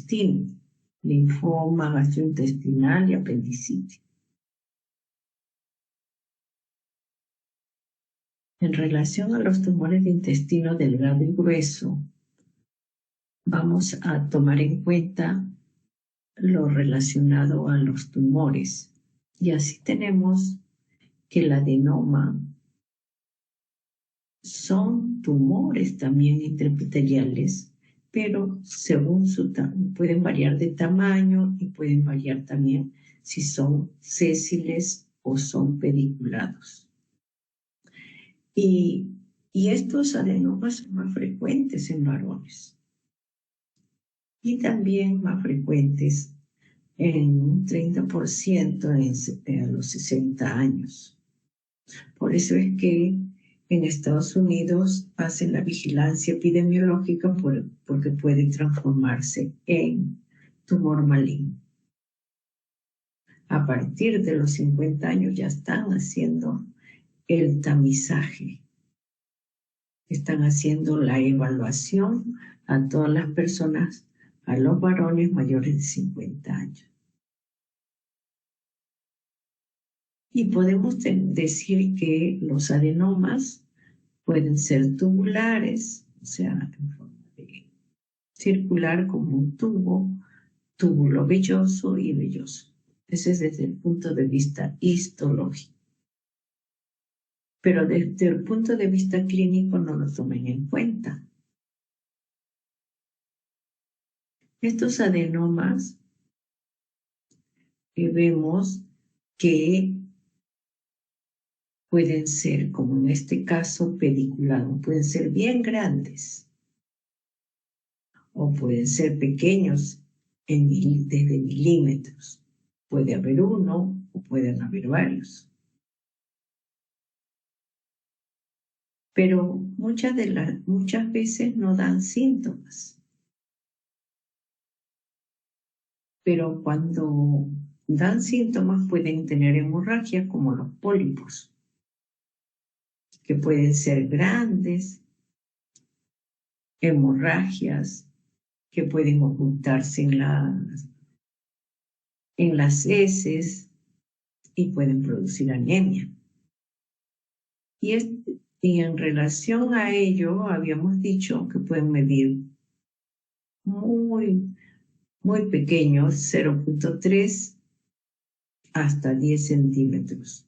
intestino, linfoma gastrointestinal y apendicitis. En relación a los tumores de intestino delgado y grueso, vamos a tomar en cuenta lo relacionado a los tumores. Y así tenemos que el adenoma son tumores también intraepiteliales, pero según pueden variar de tamaño y pueden variar también si son sésiles o son pediculados. Y estos adenomas son más frecuentes en varones y también más frecuentes en un 30% a los 60 años. Por eso es que en Estados Unidos hacen la vigilancia epidemiológica porque puede transformarse en tumor maligno. A partir de los 50 años ya están haciendo el tamizaje. Están haciendo la evaluación a todas las personas, a los varones mayores de 50 años. Y podemos decir que los adenomas pueden ser tubulares, o sea, en forma de circular como un tubo, túbulo velloso y velloso. Ese es desde el punto de vista histológico. Pero desde el punto de vista clínico no lo tomen en cuenta. Estos adenomas vemos que pueden ser, como en este caso, pediculados, pueden ser bien grandes o pueden ser pequeños desde milímetros. Puede haber uno o pueden haber varios. Pero muchas veces no dan síntomas. Pero cuando dan síntomas pueden tener hemorragias como los pólipos, que pueden ser grandes, hemorragias que pueden ocultarse en las heces y pueden producir anemia. Y en relación a ello, habíamos dicho que pueden medir muy pequeños, 0.3 hasta 10 centímetros.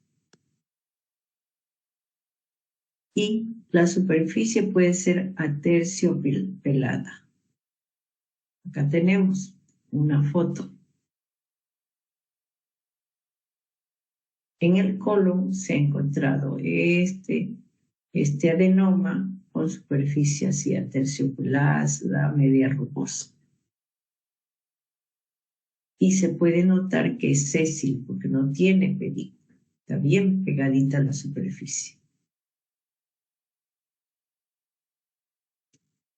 Y la superficie puede ser aterciopelada. Acá tenemos una foto. En el colon se ha encontrado este adenoma con superficie así aterciopelada, media rugosa. Y se puede notar que es sésil porque no tiene pedícula. Está bien pegadita a la superficie.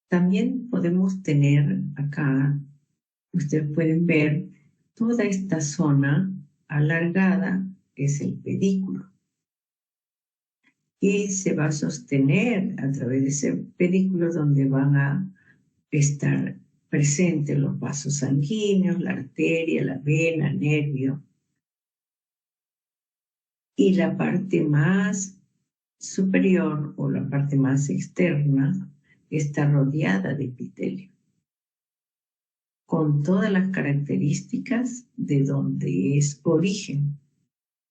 También podemos tener acá, ustedes pueden ver toda esta zona alargada, que es el pedículo. Y se va a sostener a través de ese pedículo donde van a estar presentes los vasos sanguíneos, la arteria, la vena, el nervio. Y la parte más superior o la parte más externa está rodeada de epitelio, con todas las características de donde es origen.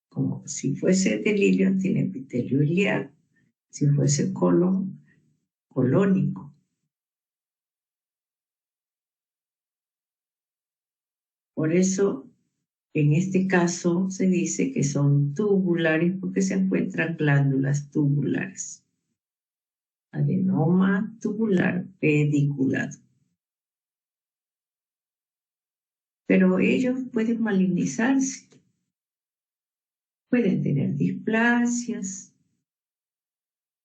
Como si fuese del ilio, tiene epitelio iliaco, si fuese colon, colónico. Por eso, en este caso, se dice que son tubulares porque se encuentran glándulas tubulares. Adenoma tubular pediculado. Pero ellos pueden malignizarse. Pueden tener displasias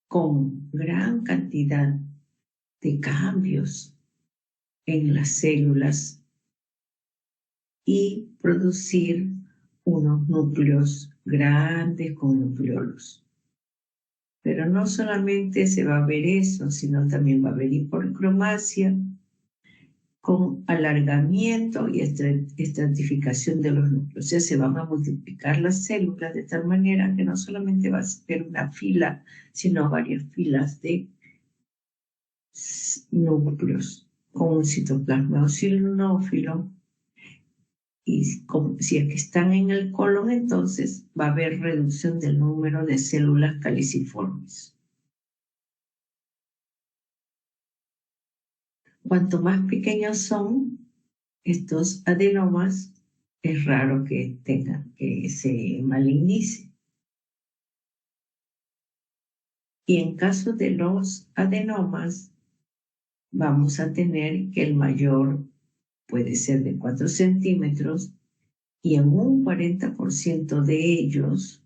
con gran cantidad de cambios en las células y producir unos núcleos grandes con nucleolos. Pero no solamente se va a ver eso, sino también va a haber hipercromasia con alargamiento y estratificación de los núcleos. O sea, se van a multiplicar las células de tal manera que no solamente va a ser una fila, sino varias filas de núcleos con un citoplasma eosinófilo. Y si es que están en el colon, entonces va a haber reducción del número de células caliciformes. Cuanto más pequeños son estos adenomas, es raro que se malignice. Y en caso de los adenomas, vamos a tener que el mayor puede ser de 4 centímetros y en un 40% de ellos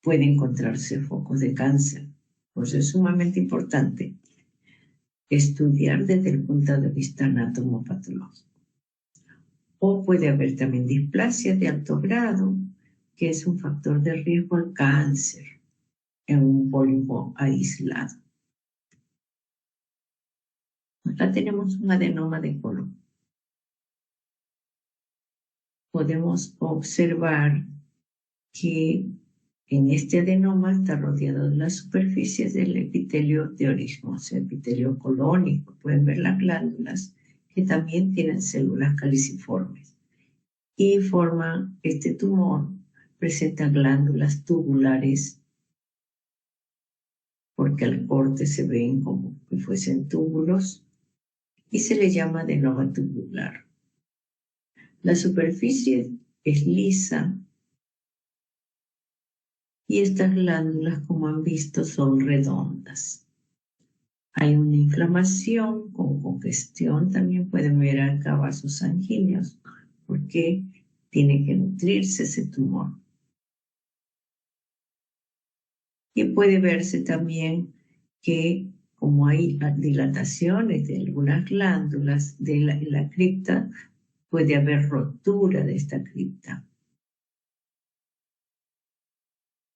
puede encontrarse focos de cáncer. Por eso es sumamente importante estudiar desde el punto de vista anatomopatológico. O puede haber también displasia de alto grado, que es un factor de riesgo al cáncer en un pólipo aislado. Acá tenemos un adenoma de colon. Podemos observar que en este adenoma está rodeado de las superficies del epitelio de origen, o sea, epitelio colónico. Pueden ver las glándulas que también tienen células caliciformes y forman este tumor. Presenta glándulas tubulares porque al corte se ven como que fuesen túbulos y se le llama adenoma tubular. La superficie es lisa y estas glándulas, como han visto, son redondas. Hay una inflamación con congestión, también pueden ver acá vasos sanguíneos, porque tiene que nutrirse ese tumor. Y puede verse también que como hay dilataciones de algunas glándulas de la cripta, puede haber rotura de esta cripta.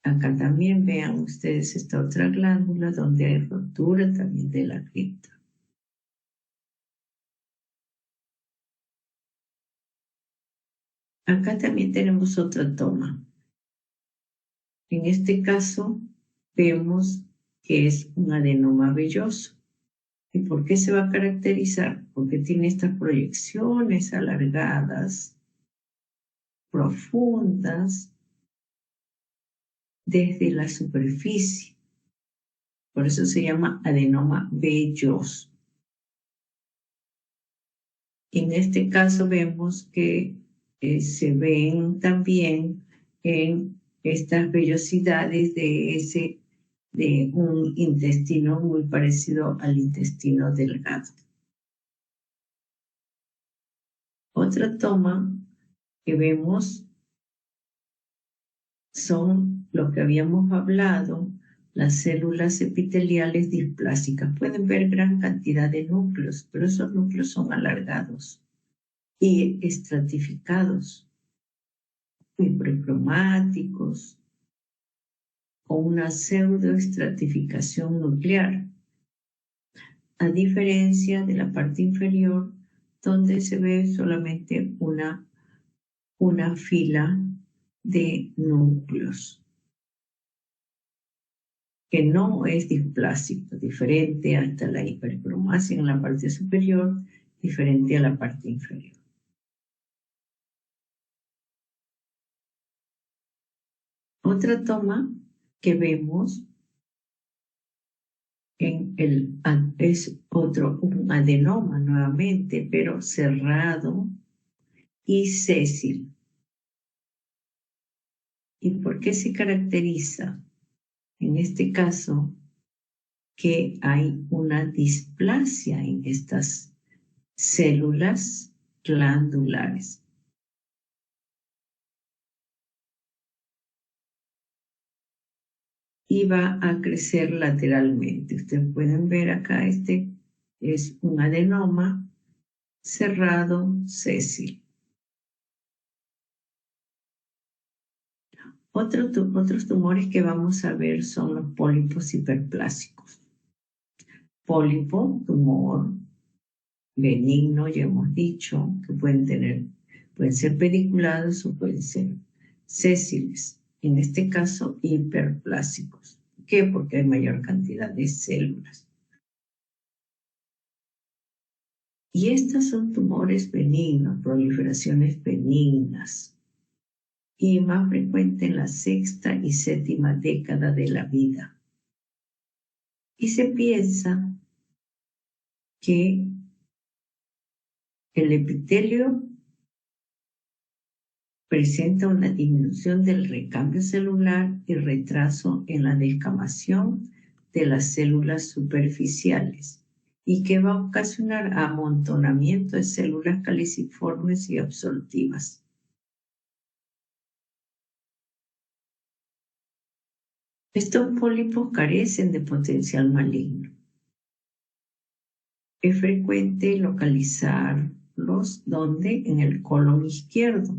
Acá también vean ustedes esta otra glándula donde hay rotura también de la cripta. Acá también tenemos otra toma. En este caso vemos que es un adenoma velloso. ¿Y por qué se va a caracterizar? Porque tiene estas proyecciones alargadas, profundas, desde la superficie. Por eso se llama adenoma velloso. En este caso vemos que se ven también en estas vellosidades de un intestino muy parecido al intestino delgado. Otra toma que vemos son lo que habíamos hablado, las células epiteliales displásicas. Pueden ver gran cantidad de núcleos, pero esos núcleos son alargados y estratificados, hipercromáticos, con una pseudoestratificación nuclear, a diferencia de la parte inferior, donde se ve solamente una fila de núcleos, que no es displásico, diferente hasta la hipercromasia en la parte superior, diferente a la parte inferior. Otra toma que vemos es un adenoma nuevamente, pero cerrado y sésil. ¿Y por qué se caracteriza? En este caso, que hay una displasia en estas células glandulares. Y va a crecer lateralmente. Ustedes pueden ver acá, este es un adenoma cerrado sésil. Otros tumores que vamos a ver son los pólipos hiperplásicos. Pólipo, tumor benigno, ya hemos dicho, que pueden ser pediculados o pueden ser sésiles. En este caso, hiperplásicos. ¿Por qué? Porque hay mayor cantidad de células. Y estas son tumores benignos, proliferaciones benignas, y más frecuente en la sexta y séptima década de la vida. Y se piensa que el epitelio presenta una disminución del recambio celular y retraso en la descamación de las células superficiales y que va a ocasionar amontonamiento de células caliciformes y absortivas. Estos pólipos carecen de potencial maligno. Es frecuente localizarlos donde en el colon izquierdo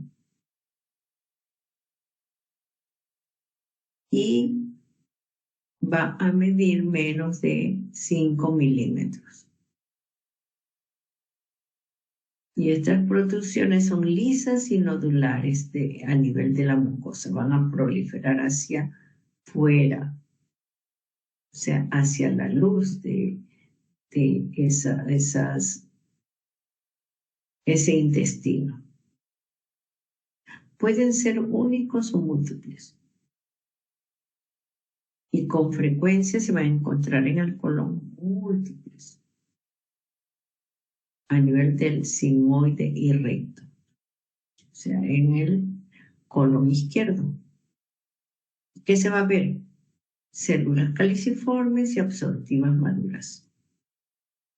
y va a medir menos de 5 milímetros. Y estas protrusiones son lisas y nodulares a nivel de la mucosa, van a proliferar hacia fuera, o sea, hacia la luz de ese intestino. Pueden ser únicos o múltiples. Y con frecuencia se van a encontrar en el colon múltiples a nivel del sigmoide y recto, o sea, en el colon izquierdo. ¿Qué se va a ver? Células caliciformes y absortivas maduras.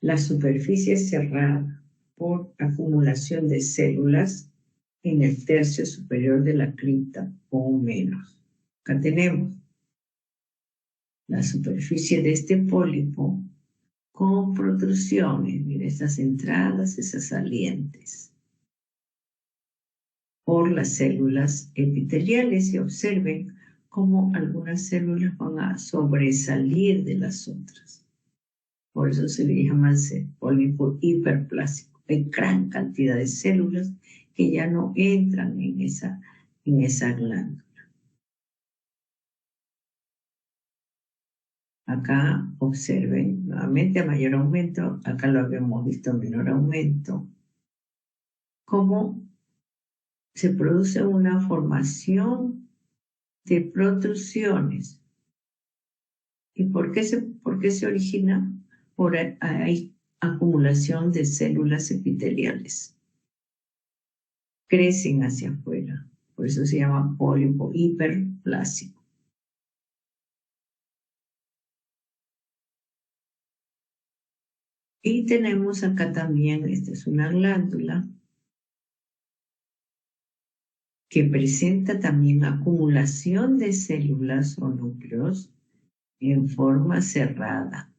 La superficie es cerrada por acumulación de células en el tercio superior de la cripta o menos. Acá tenemos la superficie de este pólipo con protrusiones, mira, estas entradas, esas salientes, por las células epiteliales, y observen cómo algunas células van a sobresalir de las otras. Por eso se le llama pólipo hiperplásico. Hay gran cantidad de células que ya no entran en esa glándula. Acá observen nuevamente a mayor aumento, acá lo habíamos visto a menor aumento, cómo se produce una formación de protrusiones. ¿Y por qué se origina? Hay acumulación de células epiteliales. Crecen hacia afuera, por eso se llama pólipo hiperplásico. Y tenemos acá también, esta es una glándula que presenta también acumulación de células o núcleos en forma cerrada.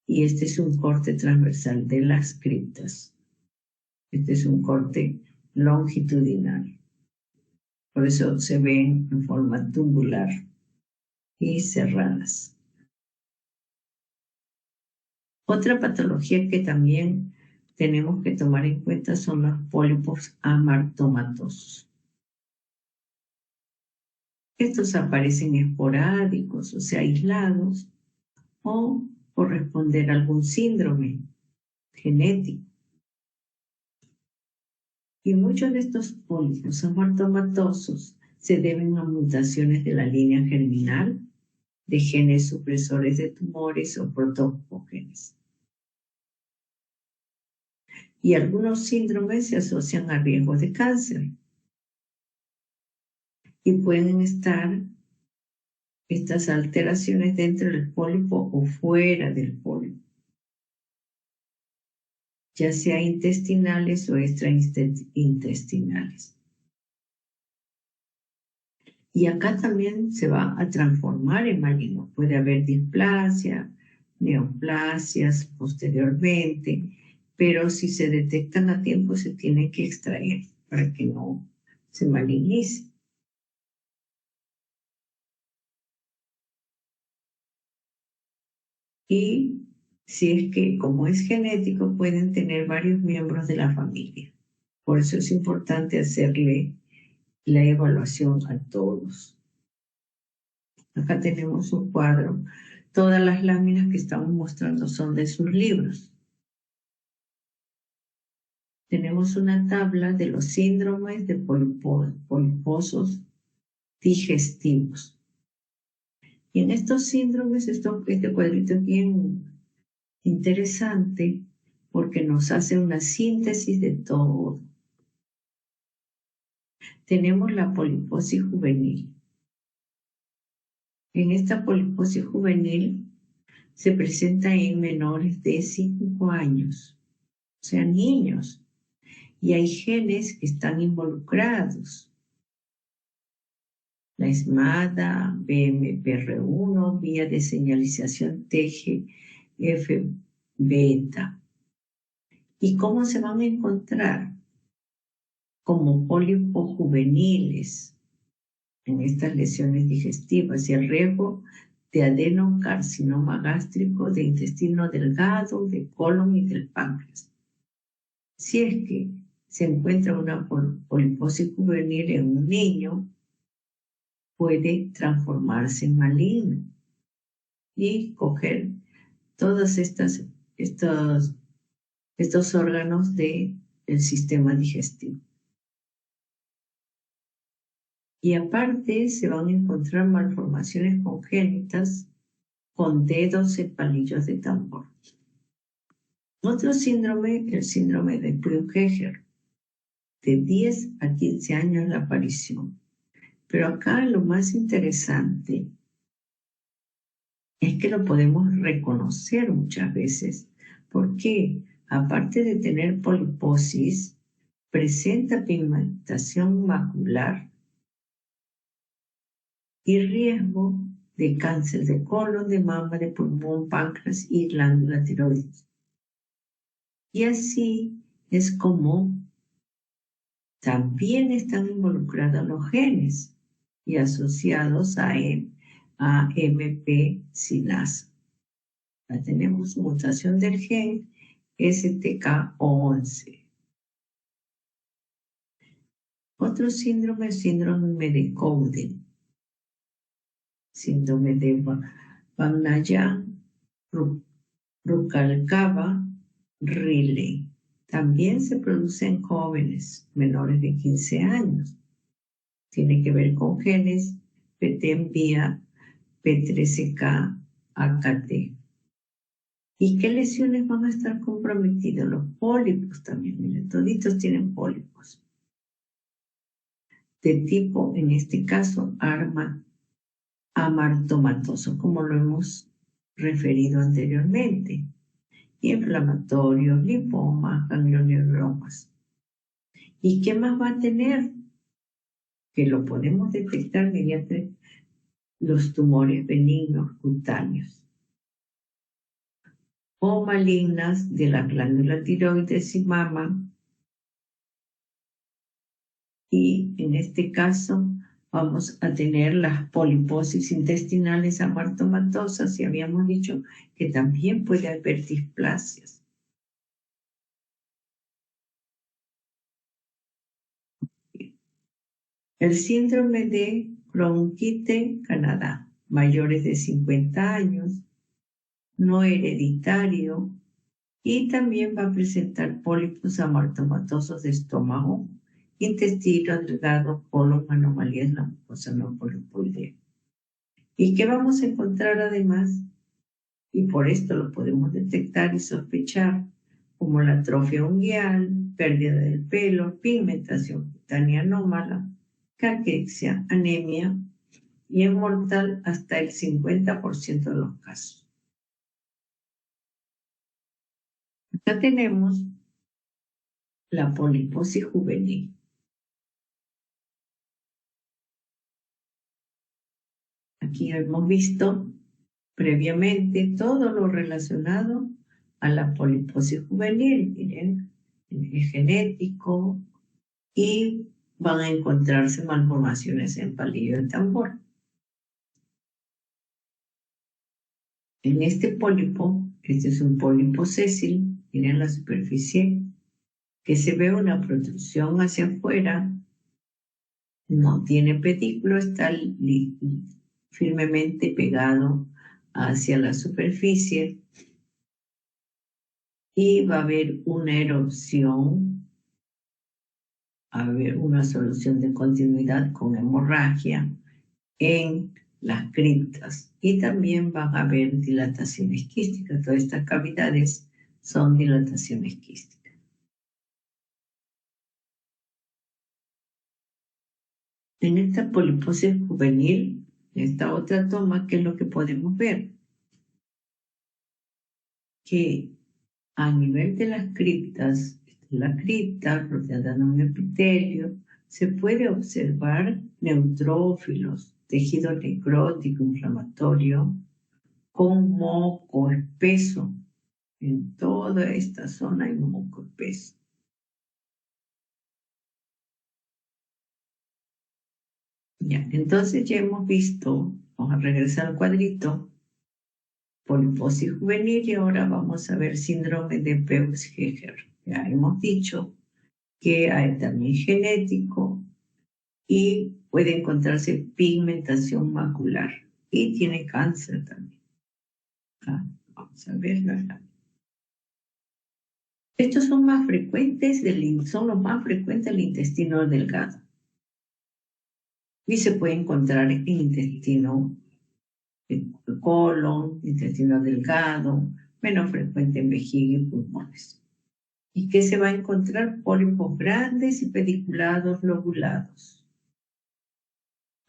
Y este es un corte transversal de las criptas. Este es un corte longitudinal. Por eso se ven en forma tubular y cerradas. Otra patología que también tenemos que tomar en cuenta son los pólipos amartomatosos. Estos aparecen esporádicos, o sea, aislados, o por responder a algún síndrome genético. Y muchos de estos pólipos amartomatosos se deben a mutaciones de la línea germinal, de genes supresores de tumores o protógenes. Y algunos síndromes se asocian a riesgos de cáncer. Y pueden estar estas alteraciones dentro del pólipo o fuera del pólipo, ya sea intestinales o extraintestinales. Y acá también se va a transformar en maligno. Puede haber displasia, neoplasias posteriormente, pero si se detectan a tiempo se tiene que extraer para que no se malignice. y si es que, como es genético, pueden tener varios miembros de la familia. Por eso es importante hacerle la evaluación a todos. Acá tenemos un cuadro. Todas las láminas que estamos mostrando son de sus libros. Tenemos una tabla de los síndromes de poliposos digestivos. Y en estos síndromes, este cuadrito es bien interesante porque nos hace una síntesis de todo. Tenemos la poliposis juvenil. En esta poliposis juvenil se presenta en menores de 5 años, o sea, niños, y hay genes que están involucrados. La SMADA, BMPR1, vía de señalización TGF-beta. ¿Y cómo se van a encontrar? Como pólipos juveniles en estas lesiones digestivas y el riesgo de adenocarcinoma gástrico, de intestino delgado, de colon y del páncreas. Si es que se encuentra una poliposis juvenil en un niño, puede transformarse en maligno y coger todos estos órganos del sistema digestivo. Y aparte se van a encontrar malformaciones congénitas con dedos en palillos de tambor. Otro síndrome, el síndrome de Creutzfeldt, de 10 a 15 años la aparición. Pero acá lo más interesante es que lo podemos reconocer muchas veces, porque aparte de tener poliposis, presenta pigmentación macular y riesgo de cáncer de colon, de mama, de pulmón, páncreas y glándula tiroides. Y así es como también están involucrados los genes y asociados a MP sinasa. Ya tenemos mutación del gen STK11. Otro síndrome es síndrome de Cowden, síndrome de Vanaya-Rukalcaba-Riley. También se produce en jóvenes menores de 15 años. Tiene que ver con genes PTEN vía P13K-AKT. ¿Y qué lesiones van a estar comprometidos? Los pólipos también. Miren, toditos tienen pólipos. De tipo, en este caso, amartomatoso, como lo hemos referido anteriormente. Inflamatorios, lipomas, ganglioneuromas. ¿Y qué más va a tener? Que lo podemos detectar mediante los tumores benignos cutáneos o malignas de la glándula tiroides y mama. Y en este caso vamos a tener las poliposis intestinales amartomatosas y habíamos dicho que también puede haber displasias. El síndrome de Cronkite, Canadá, mayores de 50 años, no hereditario, y también va a presentar pólipos amartomatosos de estómago, intestino delgado, colon, anomalías, la mucosa no polipoidea. ¿Y qué vamos a encontrar además? Y por esto lo podemos detectar y sospechar, como la atrofia unguial, pérdida del pelo, pigmentación cutánea anómala, caquexia, anemia, y es mortal hasta el 50% de los casos. Acá tenemos la poliposis juvenil. Aquí hemos visto previamente todo lo relacionado a la poliposis juvenil. Miren, es genético y van a encontrarse malformaciones en palillo de tambor. En este pólipo, este es un pólipo sésil, miren la superficie, que se ve una protrusión hacia afuera, no tiene pedículo, está firmemente pegado hacia la superficie y va a haber una erupción, va a haber una solución de continuidad con hemorragia en las criptas y también van a haber dilataciones quísticas. Todas estas cavidades son dilataciones quísticas. En esta poliposis juvenil, esta otra toma, ¿qué es lo que podemos ver? Que a nivel de las criptas, la cripta rodeada de un epitelio, se puede observar neutrófilos, tejido necrótico inflamatorio, con moco espeso. En toda esta zona hay moco espeso. Ya, entonces ya hemos visto, vamos a regresar al cuadrito, poliposis juvenil y ahora vamos a ver síndrome de Peutz-Jeghers. Ya hemos dicho que hay también genético y puede encontrarse pigmentación macular y tiene cáncer también. Vamos a ver la. Estos son más frecuentes son los más frecuentes del intestino delgado y se puede encontrar en intestino colon, intestino delgado, menos frecuente en vejiga y pulmones. ¿Y qué se va a encontrar? Pólipos grandes y pediculados lobulados.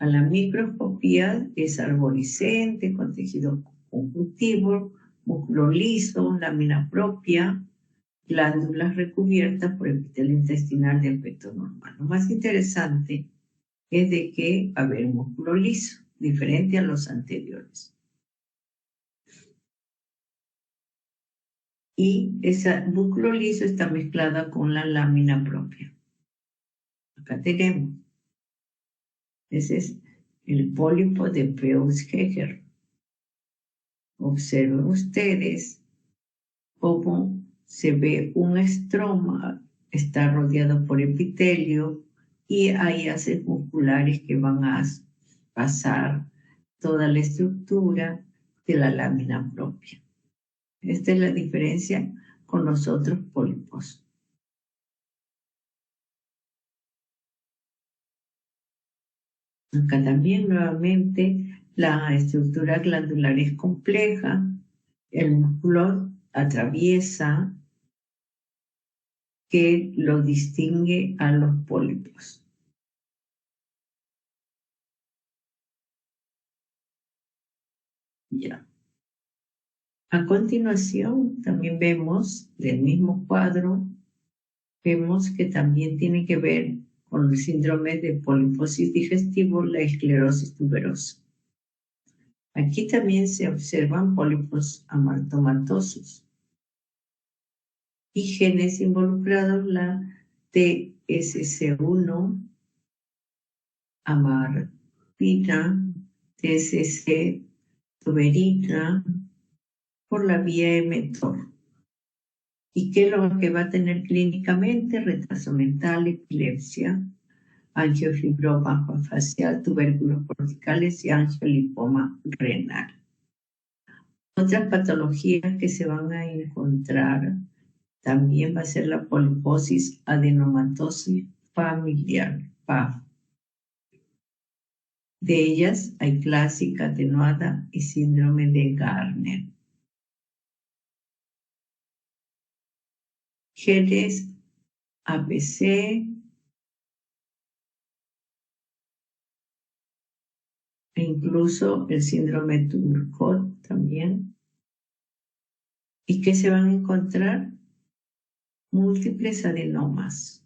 A la microscopía es arborescente, con tejido conjuntivo, músculo liso, lámina propia, glándulas recubiertas por epitelio intestinal de aspecto normal. Lo más interesante es de que va a haber músculo liso, diferente a los anteriores. Y ese músculo liso está mezclada con la lámina propia. Acá tenemos. Ese es el pólipo de Peutz-Jeghers. Observen ustedes cómo se ve un estroma, está rodeado por epitelio y hay haces musculares que van a pasar toda la estructura de la lámina propia. Esta es la diferencia con los otros pólipos. Acá también nuevamente la estructura glandular es compleja, el músculo atraviesa que lo distingue a los pólipos. Ya. A continuación también vemos del mismo cuadro, vemos que también tiene que ver con el síndrome de poliposis digestivo, la esclerosis tuberosa. Aquí también se observan pólipos amaltomatosos y genes involucrados, la TSC1, amartina, TSC tuberina, por la vía mTOR. ¿Y qué es lo que va a tener clínicamente? Retraso mental, epilepsia, angiofibroma facial, tubérculos corticales y angiolipoma renal. Otras patologías que se van a encontrar también va a ser la poliposis adenomatosis familiar, PAF. De ellas hay clásica, atenuada y síndrome de Gardner. Genes APC, e incluso el síndrome Turcot también. ¿Y qué se van a encontrar? Múltiples adenomas.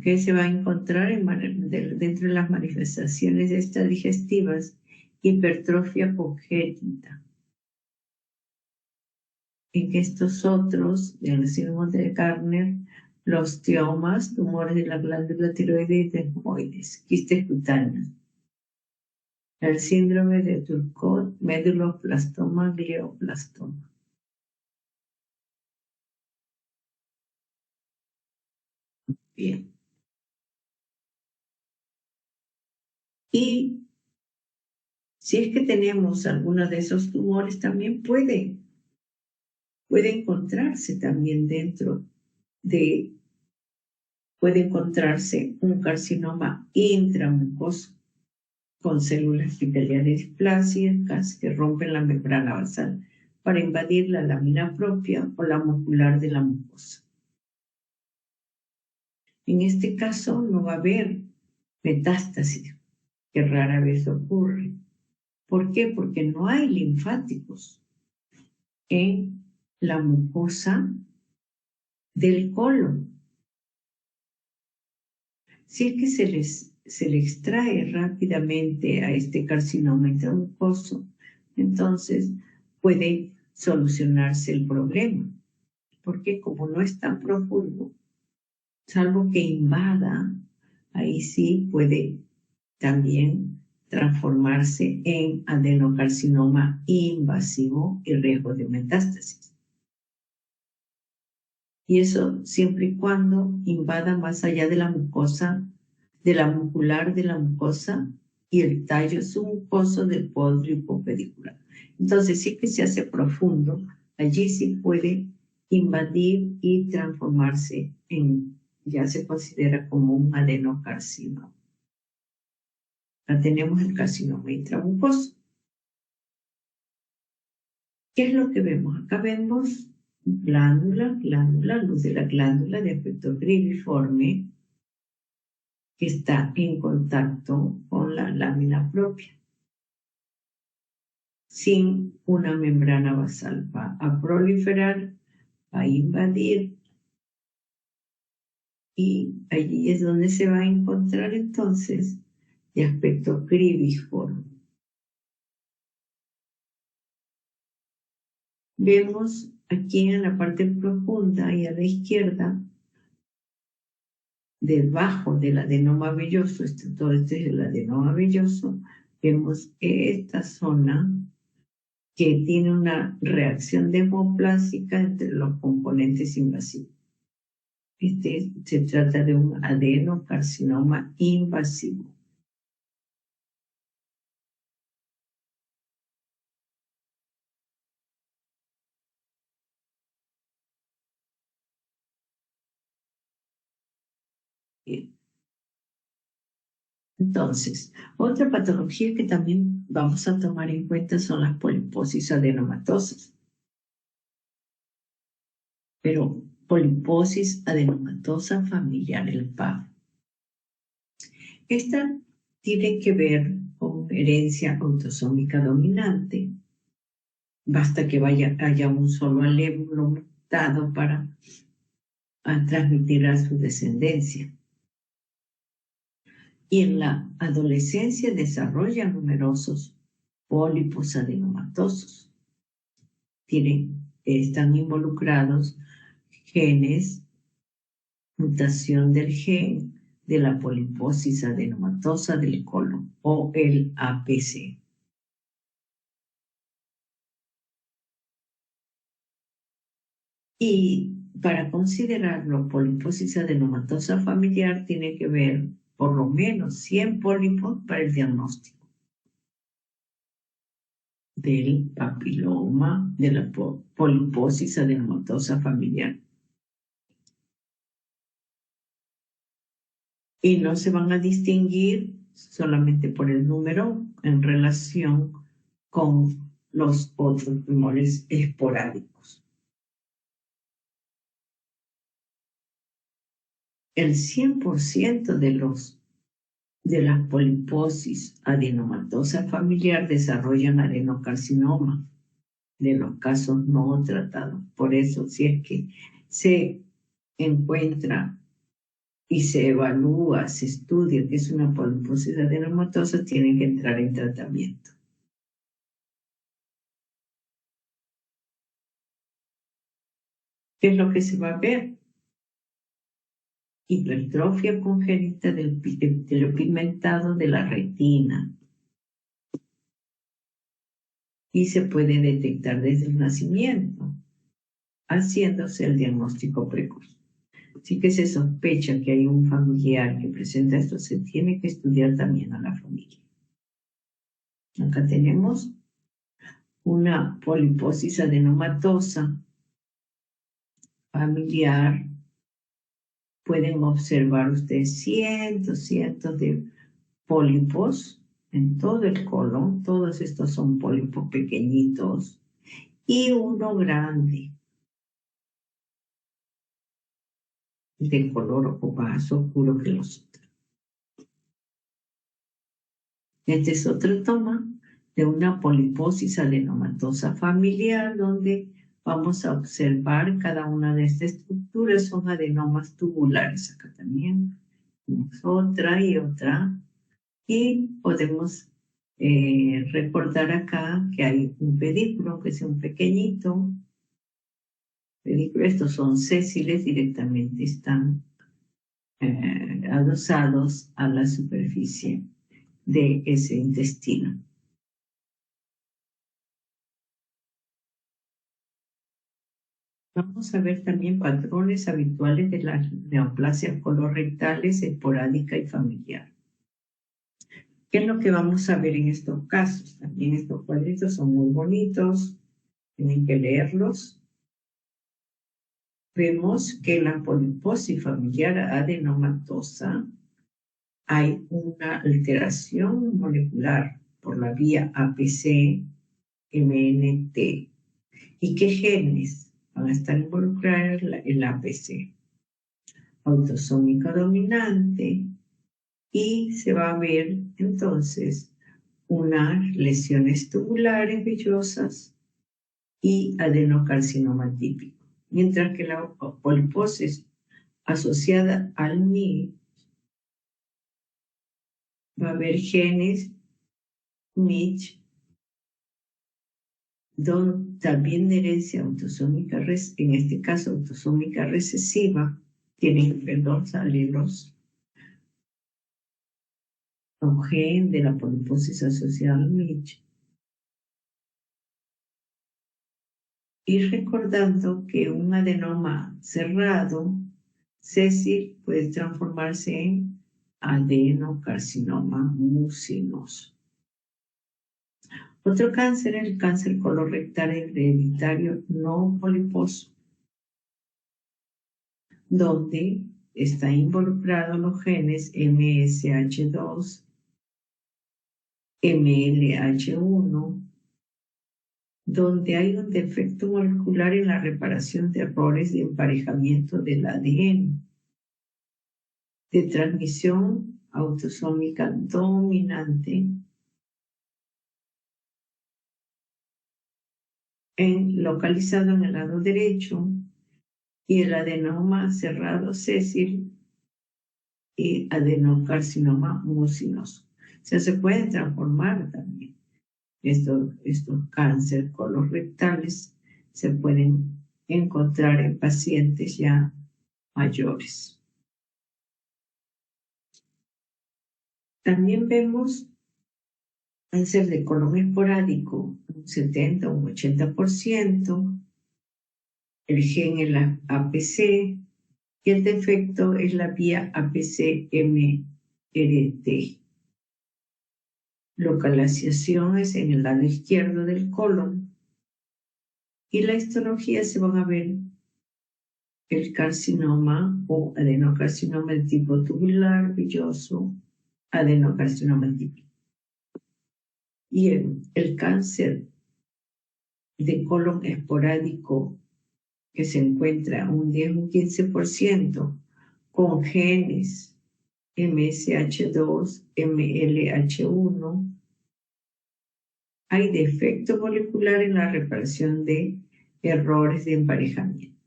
¿Qué se va a encontrar dentro de las manifestaciones estas digestivas? Hipertrofia congénita. En estos otros, del síndrome de Gardner, los tiomas, tumores de la glándula tiroides y desmoides, quistes cutáneos, el síndrome de Turcot, meduloblastoma, glioblastoma. Bien. Y si es que tenemos alguno de esos tumores, también puede encontrarse también puede encontrarse un carcinoma intramucoso con células epiteliales displásicas que rompen la membrana basal para invadir la lámina propia o la muscular de la mucosa. En este caso no va a haber metástasis, que rara vez ocurre. ¿Por qué? Porque no hay linfáticos en la mucosa del colon. Si es que se le extrae rápidamente a este carcinoma intramucoso, entonces puede solucionarse el problema, porque como no es tan profundo, salvo que invada, ahí sí puede también transformarse en adenocarcinoma invasivo y riesgo de metástasis. Y eso siempre y cuando invada más allá de la mucosa, de la muscular de la mucosa y el tallo submucoso del pólipo pedicular. Entonces, sí que se hace profundo, allí sí puede invadir y transformarse en, ya se considera como un adenocarcinoma. Acá tenemos el carcinoma intramucoso. ¿Qué es lo que vemos? Acá vemos luz de la glándula de aspecto grigiforme que está en contacto con la lámina propia, sin una membrana basal. Va a proliferar, va a invadir y allí es donde se va a encontrar entonces de aspecto grigiforme. Vemos aquí en la parte profunda y a la izquierda, debajo del adenoma velloso, todo este es el adenoma velloso, vemos esta zona que tiene una reacción demoplásica entre los componentes invasivos. Se trata de un adenocarcinoma invasivo. Bien. Entonces, otra patología que también vamos a tomar en cuenta son las poliposis adenomatosas. Pero poliposis adenomatosa familiar, el PAF. Esta tiene que ver con herencia autosómica dominante. Basta que haya un solo alelo mutado para transmitir a su descendencia. Y en la adolescencia desarrollan numerosos pólipos adenomatosos. Están involucrados genes, mutación del gen de la poliposis adenomatosa del colon o el APC. Y para considerarlo poliposis adenomatosa familiar tiene que ver por lo menos 100 pólipos para el diagnóstico del papiloma de la poliposis adenomatosa familiar. Y no se van a distinguir solamente por el número en relación con los otros tumores esporádicos. El 100% de las poliposis adenomatosa familiar desarrollan adenocarcinoma, de los casos no tratados. Por eso, si es que se encuentra y se evalúa, se estudia que es una poliposis adenomatosa, tienen que entrar en tratamiento. ¿Qué es lo que se va a ver? hipertrofia congénita del pigmentado de la retina y se puede detectar desde el nacimiento, haciéndose el diagnóstico precoz. Así que se sospecha que hay un familiar que presenta esto, se tiene que estudiar también a la familia. Acá tenemos una poliposis adenomatosa familiar. Pueden observar ustedes cientos de pólipos en todo el colon. Todos estos son pólipos pequeñitos y uno grande de color más oscuro que los otros. Esta es otra toma de una poliposis adenomatosa familiar donde vamos a observar cada una de estas estructuras. Son adenomas tubulares. Acá también tenemos otra y otra. Y podemos recordar acá que hay un pedículo, que es un pequeñito pedículo. Estos son sésiles, directamente están adosados a la superficie de ese intestino. Vamos a ver también patrones habituales de las neoplasias colorectales esporádica y familiar. ¿Qué es lo que vamos a ver en estos casos? También estos cuadritos son muy bonitos, tienen que leerlos. Vemos que en la poliposis familiar adenomatosa hay una alteración molecular por la vía APC-MNT. ¿Y qué genes van a estar involucrados en la APC? Autosómica dominante, y se va a ver entonces unas lesiones tubulares vellosas y adenocarcinoma típico. Mientras que la poliposis asociada al MIG va a haber genes MIG, también de herencia autosómica, en este caso autosómica recesiva, tienen dos alelos con gen de la poliposis asociada al MIG. Y recordando que un adenoma cerrado, sésil, puede transformarse en adenocarcinoma mucinoso. Otro cáncer es el cáncer colorectal hereditario no poliposo, donde está involucrado los genes MSH2, MLH1, donde hay un defecto molecular en la reparación de errores de emparejamiento del ADN, de transmisión autosómica dominante localizado en el lado derecho, y el adenoma cerrado sésil y adenocarcinoma mucinoso. O sea, se pueden transformar también. Estos cánceres colorectales se pueden encontrar en pacientes ya mayores. También vemos cáncer de colon esporádico, un 70 o un 80%, el gen es la APC y el defecto es la vía APC-MRT. Localización es en el lado izquierdo del colon, y la histología se van a ver el carcinoma o adenocarcinoma de tipo tubular, villoso, adenocarcinoma típico. Y el cáncer de colon esporádico, que se encuentra un 10 o un 15% con genes MSH2, MLH1, hay defecto molecular en la reparación de errores de emparejamiento.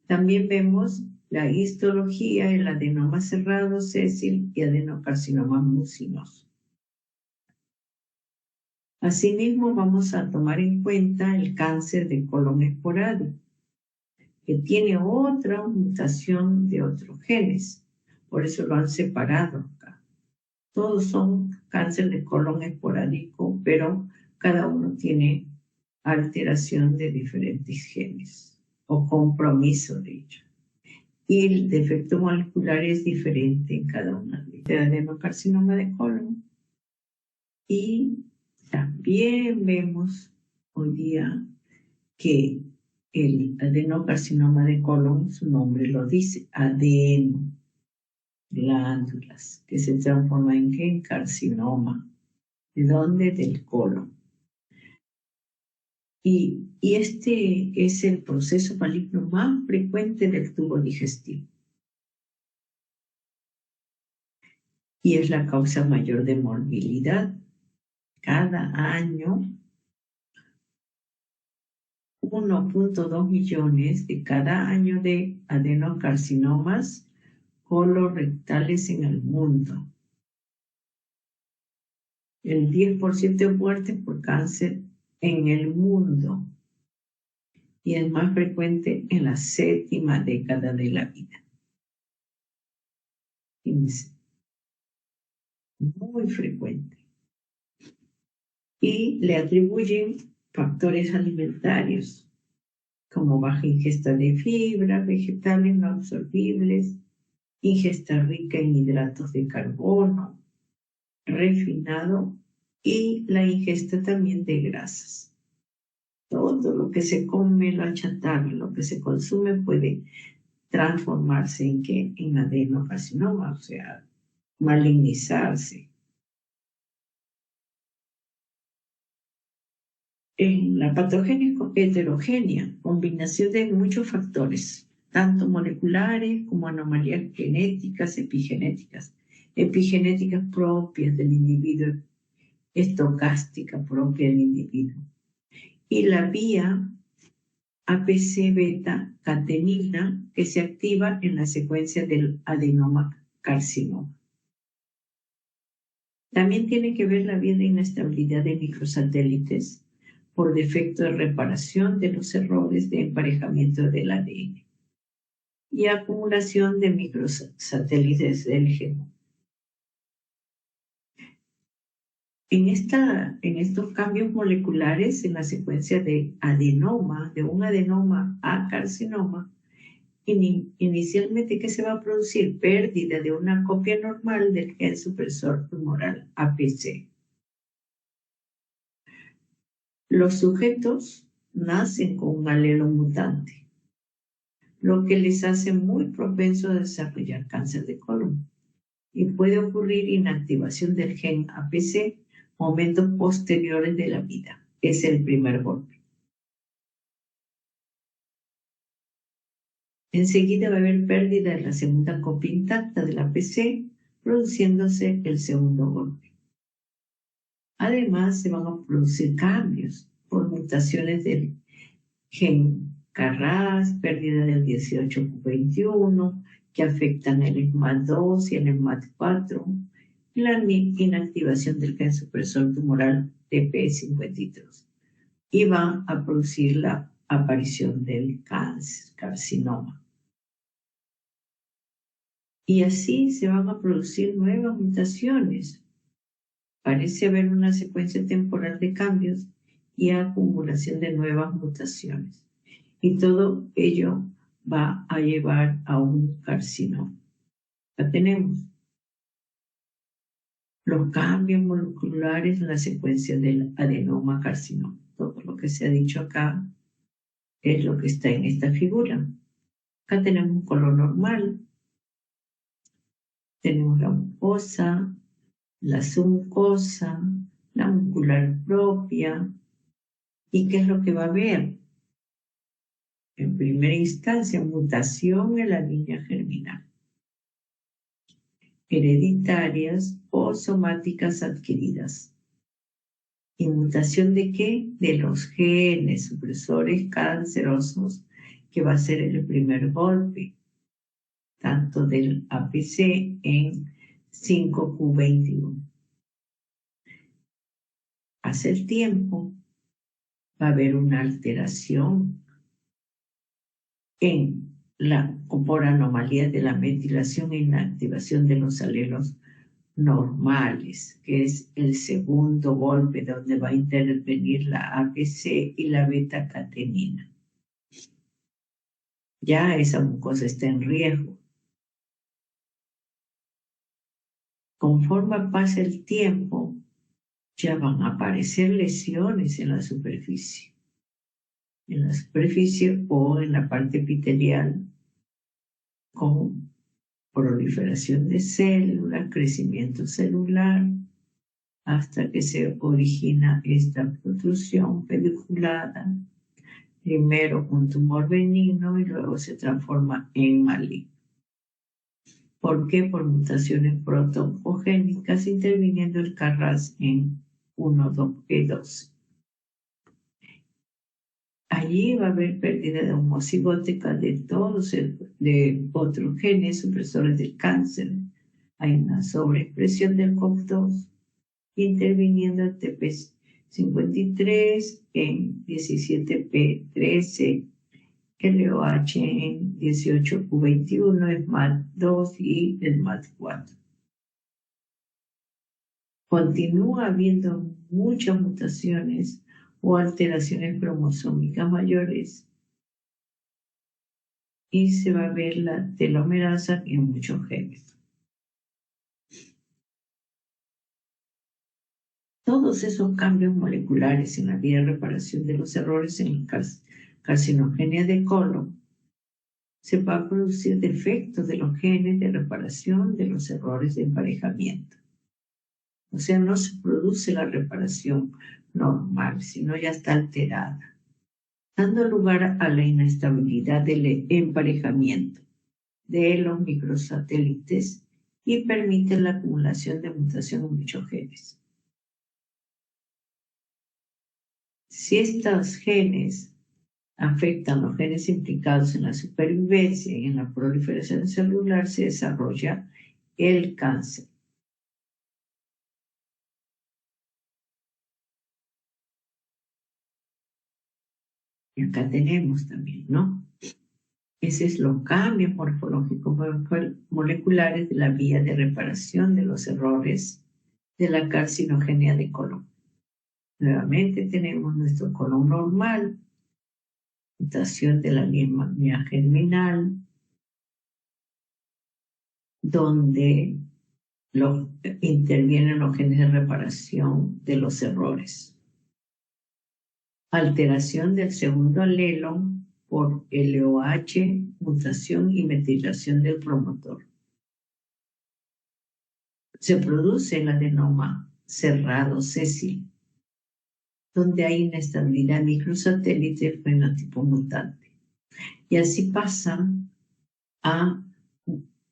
También vemos la histología, el adenoma cerrado sésil y adenocarcinoma mucinoso. Asimismo, vamos a tomar en cuenta el cáncer de colon esporádico. que tiene otra mutación de otros genes. Por eso lo han separado acá. Todos son cáncer de colon esporádico, pero cada uno tiene alteración de diferentes genes o compromiso de ellos. Y el defecto molecular es diferente en cada una de ellas. El adenocarcinoma de colon. Y también vemos hoy día que el adenocarcinoma de colon, su nombre lo dice, adeno, glándulas, que se transforma en ¿qué? Carcinoma. ¿De dónde? Del colon. Y este es el proceso maligno más frecuente del tubo digestivo. Y es la causa mayor de morbilidad. Cada año, 1.2 millones de cada año de adenocarcinomas colorectales en el mundo. El 10% de muertes por cáncer en el mundo. Y es más frecuente en la 7ª década de la vida. Fíjense, muy frecuente. Y le atribuyen factores alimentarios, como baja ingesta de fibra, vegetales no absorbibles, ingesta rica en hidratos de carbono, refinado y la ingesta también de grasas. Todo lo que se come, la chatarra, lo que se consume puede transformarse en ¿qué? En adenocarcinoma, o sea, malignizarse. En la patogenia heterogénea, combinación de muchos factores, tanto moleculares como anomalías genéticas, epigenéticas propias del individuo, estocástica propia del individuo. Y la vía APC beta catenina que se activa en la secuencia del adenoma carcinoma. También tiene que ver la vía de inestabilidad de microsatélites por defecto de reparación de los errores de emparejamiento del ADN y acumulación de microsatélites del genoma. En estos cambios moleculares en la secuencia de adenoma, de un adenoma a carcinoma, inicialmente, ¿qué se va a producir? Pérdida de una copia normal del gen supresor tumoral APC. Los sujetos nacen con un alelo mutante, lo que les hace muy propensos a desarrollar cáncer de colon. Y puede ocurrir inactivación del gen APC momentos posteriores de la vida. Es el primer golpe. Enseguida va a haber pérdida de la segunda copia intacta del APC, produciéndose el segundo golpe. Además, se van a producir cambios por mutaciones del gen KRAS, pérdida del 18q21, que afectan el SMAD2 y el SMAD4, y la inactivación del gen supresor tumoral TP53. Y va a producir la aparición del carcinoma. Y así se van a producir nuevas mutaciones. Parece haber una secuencia temporal de cambios y acumulación de nuevas mutaciones. Y todo ello va a llevar a un carcinoma. Ya tenemos los cambios moleculares en la secuencia del adenoma carcinoma. Todo lo que se ha dicho acá es lo que está en esta figura. Acá tenemos un color normal. Tenemos la mucosa, la submucosa, la muscular propia. ¿Y qué es lo que va a haber? En primera instancia, mutación en la línea germinal, hereditarias o somáticas adquiridas. ¿Y mutación de qué? De los genes supresores cancerosos, que va a ser el primer golpe, tanto del APC en 5q21. Hace el tiempo va a haber una alteración por anomalías de la metilación e inactivación de los alelos normales, que es el segundo golpe donde va a intervenir la ABC y la beta-catenina. Ya esa mucosa está en riesgo. Conforme pasa el tiempo, ya van a aparecer lesiones en la superficie o en la parte epitelial, con proliferación de células, crecimiento celular, hasta que se origina esta protrusión pediculada, primero un tumor benigno y luego se transforma en maligno. ¿Por qué? Por mutaciones proto-oncogénicas interviniendo el KRAS en 1,2. Allí va a haber pérdida de homocigótica de otros genes supresores del cáncer. Hay una sobreexpresión del COP2, interviniendo el TP53 en 17P13, LOH en 18Q21, SMAD2 y el MAD4. Continúa habiendo muchas mutaciones o alteraciones cromosómicas mayores y se va a ver la telomerasa en muchos genes. Todos esos cambios moleculares en la vía de reparación de los errores en la carcinogenia de colon se va a producir defectos de los genes de reparación de los errores de emparejamiento. O sea, no se produce la reparación normal, sino ya está alterada, dando lugar a la inestabilidad del emparejamiento de los microsatélites y permite la acumulación de mutación en muchos genes. Si estos genes afectan los genes implicados en la supervivencia y en la proliferación celular, se desarrolla el cáncer. Y acá tenemos también, ¿no? Esos es los cambios morfológicos moleculares de la vía de reparación de los errores de la carcinogenia de colon. Nuevamente tenemos nuestro colon normal, mutación de la línea germinal, donde intervienen los genes de reparación de los errores. Alteración del segundo alelo por LOH, mutación y metilación del promotor. Se produce el adenoma cerrado sésil, donde hay inestabilidad microsatélite fenotipo mutante. Y así pasan a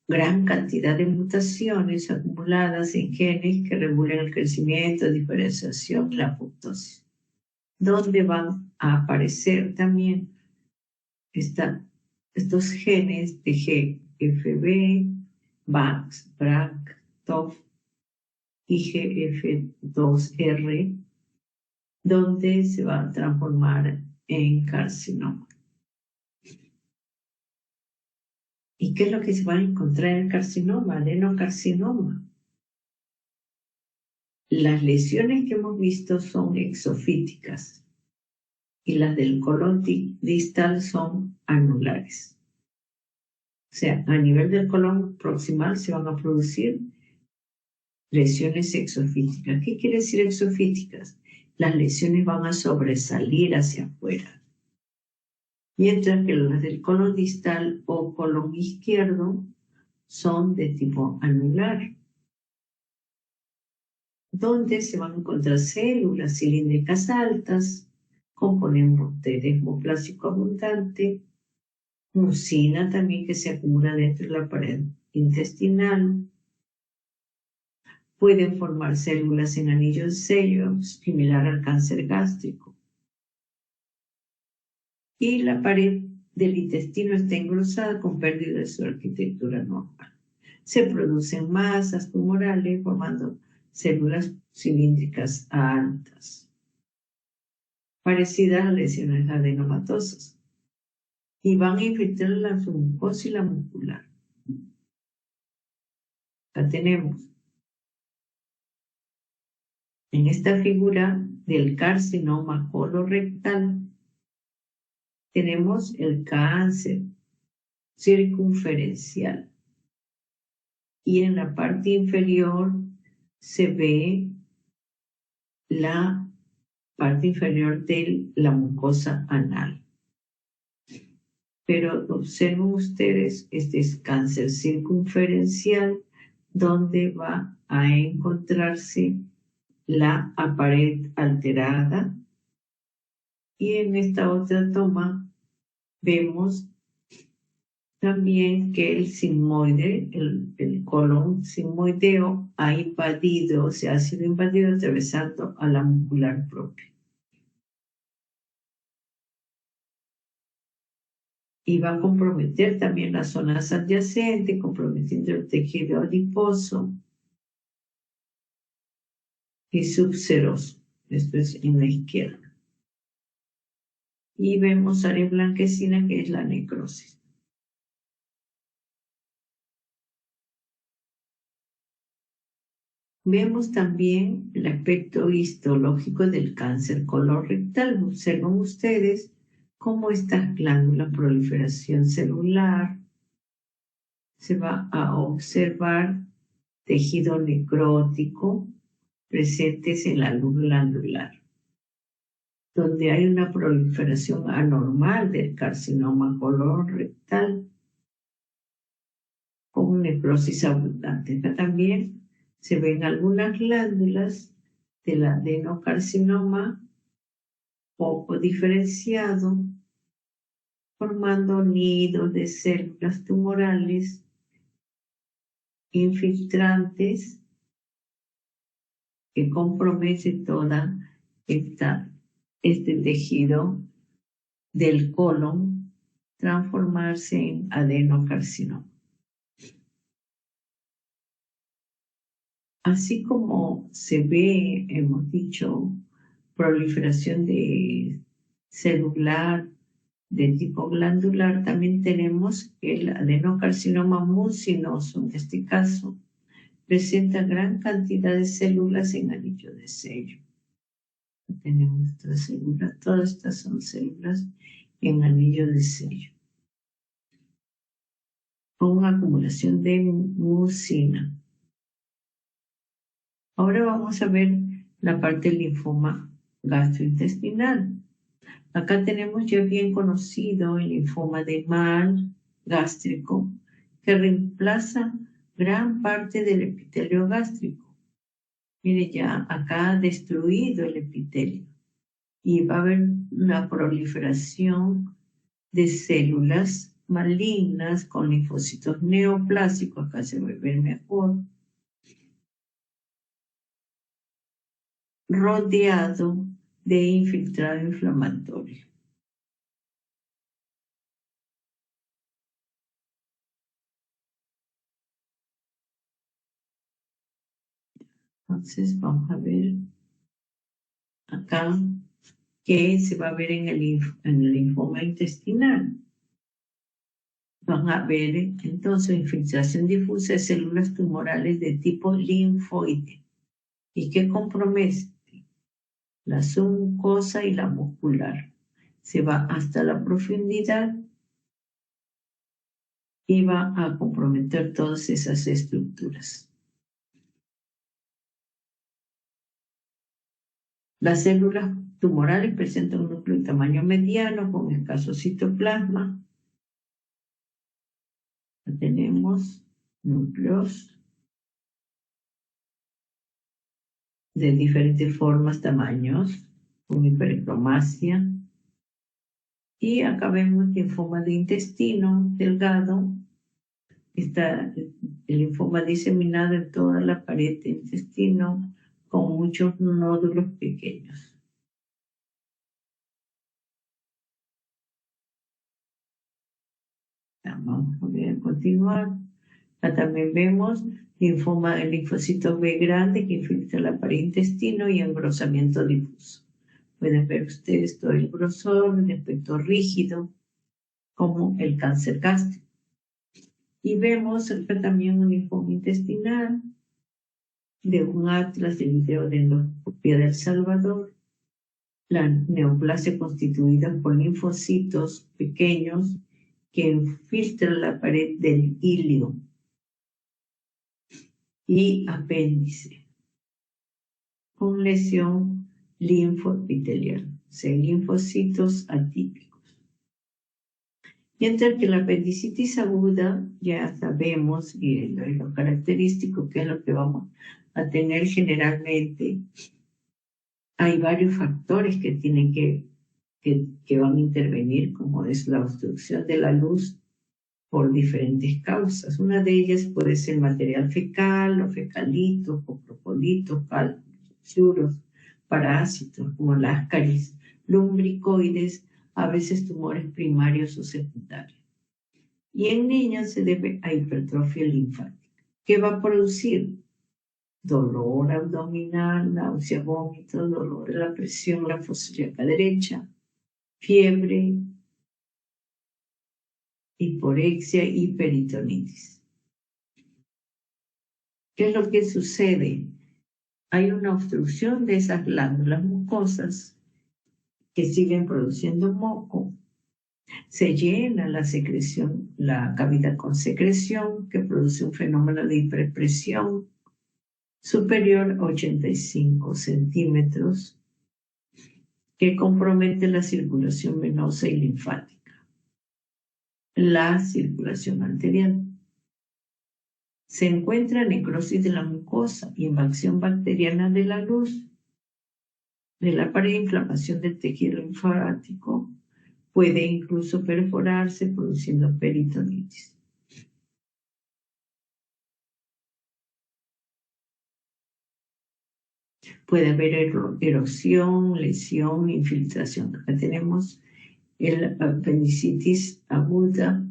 gran cantidad de mutaciones acumuladas en genes que regulan el crecimiento, diferenciación y la apoptosis, donde van a aparecer también estos genes de GFB, BAX, BRAC, TOF y GF2R, donde se va a transformar en carcinoma. ¿Y qué es lo que se va a encontrar en el carcinoma? Adenocarcinoma. Las lesiones que hemos visto son exofíticas y las del colon distal son anulares. O sea, a nivel del colon proximal se van a producir lesiones exofíticas. ¿Qué quiere decir exofíticas? Las lesiones van a sobresalir hacia afuera. Mientras que las del colon distal o colon izquierdo son de tipo anular, donde se van a encontrar células cilíndricas altas, componentes de desmoplásico abundante, mucina también que se acumula dentro de la pared intestinal. Pueden formar células en anillos de sello, similar al cáncer gástrico. Y la pared del intestino está engrosada con pérdida de su arquitectura normal. Se producen masas tumorales formando células cilíndricas altas, parecidas a lesiones adenomatosas. y van a infiltrar la submucosa y la muscular. Acá tenemos en esta figura del carcinoma colorectal, tenemos el cáncer circunferencial y en la parte inferior se ve la parte inferior de la mucosa anal. Pero observen ustedes, este es cáncer circunferencial, donde va a encontrarse la pared alterada. Y en esta otra toma vemos también que el sigmoide, el colon sigmoideo, ha invadido, se ha sido invadido atravesando a la muscular propia. Y va a comprometer también las zonas adyacentes, comprometiendo el tejido adiposo y subseroso. Esto es en la izquierda. Y vemos área blanquecina, que es la necrosis. Vemos también el aspecto histológico del cáncer colorectal. Observan ustedes cómo estas glándulas, proliferación celular, se va a observar tejido necrótico presentes en la luz glandular, donde hay una proliferación anormal del carcinoma colorectal con necrosis abundante. Acá también se ven algunas glándulas del adenocarcinoma poco diferenciado, formando nidos de células tumorales infiltrantes que comprometen toda este tejido del colon, transformarse en adenocarcinoma. Así como se ve, hemos dicho, proliferación de celular de tipo glandular, también tenemos el adenocarcinoma mucinoso. En este caso, presenta gran cantidad de células en anillo de sello. Tenemos nuestras células, todas estas son células en anillo de sello, con una acumulación de mucina. Ahora vamos a ver la parte del linfoma gastrointestinal. Acá tenemos ya bien conocido el linfoma de Mal gástrico, que reemplaza gran parte del epitelio gástrico. Mire, ya acá ha destruido el epitelio y va a haber una proliferación de células malignas con linfocitos neoplásicos. Acá se va a ver mejor, rodeado de infiltrado inflamatorio. Entonces vamos a ver acá que se va a ver en el linfoma intestinal. Van a ver entonces infiltración difusa de células tumorales de tipo linfoide y que compromete la submucosa y la muscular. Se va hasta la profundidad y va a comprometer todas esas estructuras. Las células tumorales presentan un núcleo de tamaño mediano con escaso citoplasma. Tenemos núcleos de diferentes formas, tamaños, con hipercromasia. Y acá vemos linfoma de intestino delgado. Está el linfoma diseminado en toda la pared del intestino con muchos nódulos pequeños. Vamos a continuar. Acá también vemos linfoma del linfocito B grande que infiltra la pared intestino y engrosamiento difuso. Pueden ver ustedes todo el grosor, el aspecto rígido como el cáncer gástrico. Y vemos acá también un linfoma intestinal de un atlas de video de endoscopia de El Salvador, la neoplasia constituida por linfocitos pequeños que infiltran la pared del ilio y apéndice, con lesión linfoepitelial, o sea, linfocitos atípicos. Mientras que la apendicitis aguda, ya sabemos, y lo característico que es lo que vamos a tener generalmente, hay varios factores que tienen que van a intervenir, como es la obstrucción de la luz por diferentes causas. Una de ellas puede ser material fecal, o fecalitos, o propolitos, cálculos, parásitos, como las caries lumbricoides, a veces tumores primarios o secundarios. Y en niños se debe a hipertrofia linfática, que va a producir dolor abdominal, náusea, vómito, dolor de la presión linfocítica derecha, fiebre, hiporexia y peritonitis. ¿Qué es lo que sucede? Hay una obstrucción de esas glándulas mucosas que siguen produciendo moco. Se llena la secreción, la cavidad con secreción, que produce un fenómeno de hiperpresión superior a 85 centímetros, que compromete la circulación venosa y linfática, la circulación arterial. Se encuentra necrosis de la mucosa, invasión bacteriana de la luz, de la pared, inflamación del tejido linfático, puede incluso perforarse produciendo peritonitis. Puede haber erosión, lesión, infiltración. Acá tenemos el apendicitis aguda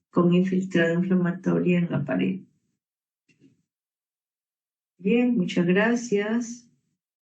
con infiltrado inflamatorio en la pared. Bien, muchas gracias.